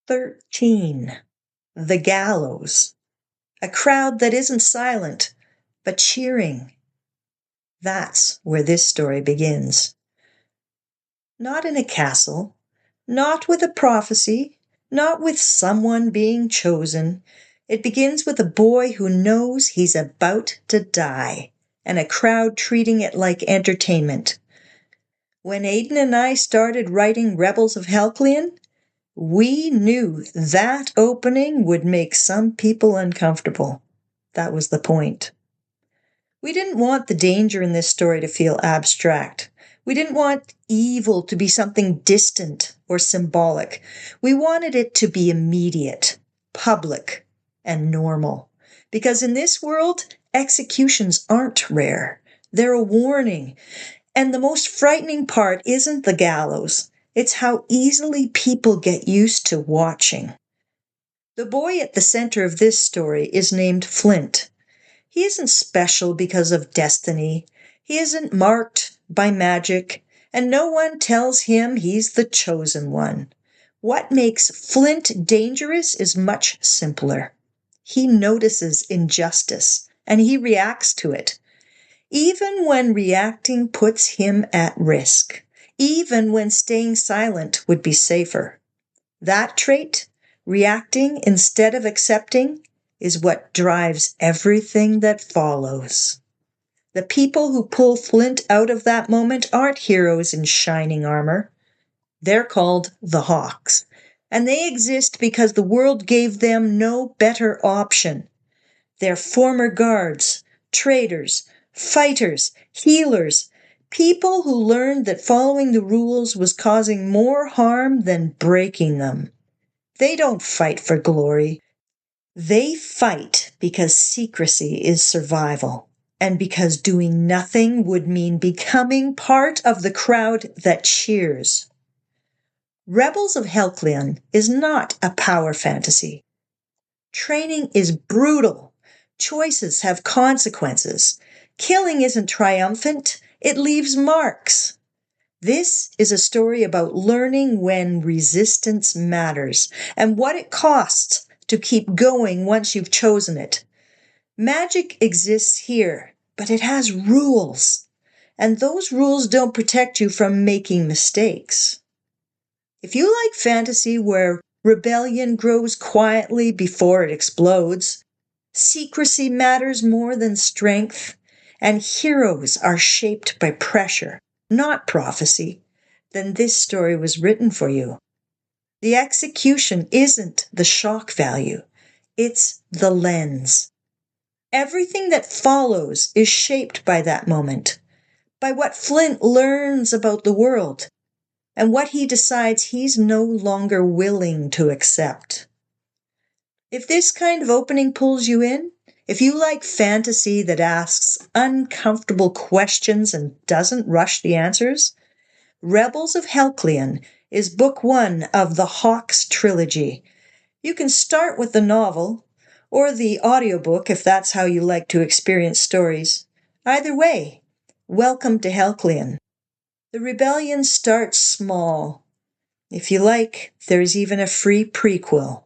13. The Gallows. A crowd that isn't silent, but cheering. That's where this story begins. Not in a castle, not with a prophecy, not with someone being chosen. It begins with a boy who knows he's about to die, and a crowd treating it like entertainment. When Aidan and I started writing Rebels of Halklyen, we knew that opening would make some people uncomfortable. That was the point. We didn't want the danger in this story to feel abstract. We didn't want evil to be something distant or symbolic. We wanted it to be immediate, public, and normal. Because in this world, executions aren't rare. They're a warning. And the most frightening part isn't the gallows. It's how easily people get used to watching. The boy at the center of this story is named Flint. He isn't special because of destiny. He isn't marked by magic, and no one tells him he's the chosen one. What makes Flint dangerous is much simpler. He notices injustice, and he reacts to it. Even when reacting puts him at risk. Even when staying silent would be safer. That trait, reacting instead of accepting, is what drives everything that follows. The people who pull Flint out of that moment aren't heroes in shining armor. They're called the Hawks, and they exist because the world gave them no better option. They're former guards, traitors, fighters, healers, people who learned that following the rules was causing more harm than breaking them. They don't fight for glory. They fight because secrecy is survival, and because doing nothing would mean becoming part of the crowd that cheers. Rebels of Halklyen is not a power fantasy. Training is brutal. Choices have consequences. Killing isn't triumphant, it leaves marks. This is a story about learning when resistance matters and what it costs to keep going once you've chosen it. Magic exists here, but it has rules, and those rules don't protect you from making mistakes. If you like fantasy where rebellion grows quietly before it explodes, secrecy matters more than strength, and heroes are shaped by pressure, not prophecy, then this story was written for you. The execution isn't the shock value, it's the lens. Everything that follows is shaped by that moment, by what Flint learns about the world, and what he decides he's no longer willing to accept. If this kind of opening pulls you in, if you like fantasy that asks uncomfortable questions and doesn't rush the answers, Rebels of Halklyen is book 1 of the Hawks trilogy. You can start with the novel, or the audiobook if that's how you like to experience stories. Either way, welcome to Halklyen. The rebellion starts small. If you like, there's even a free prequel.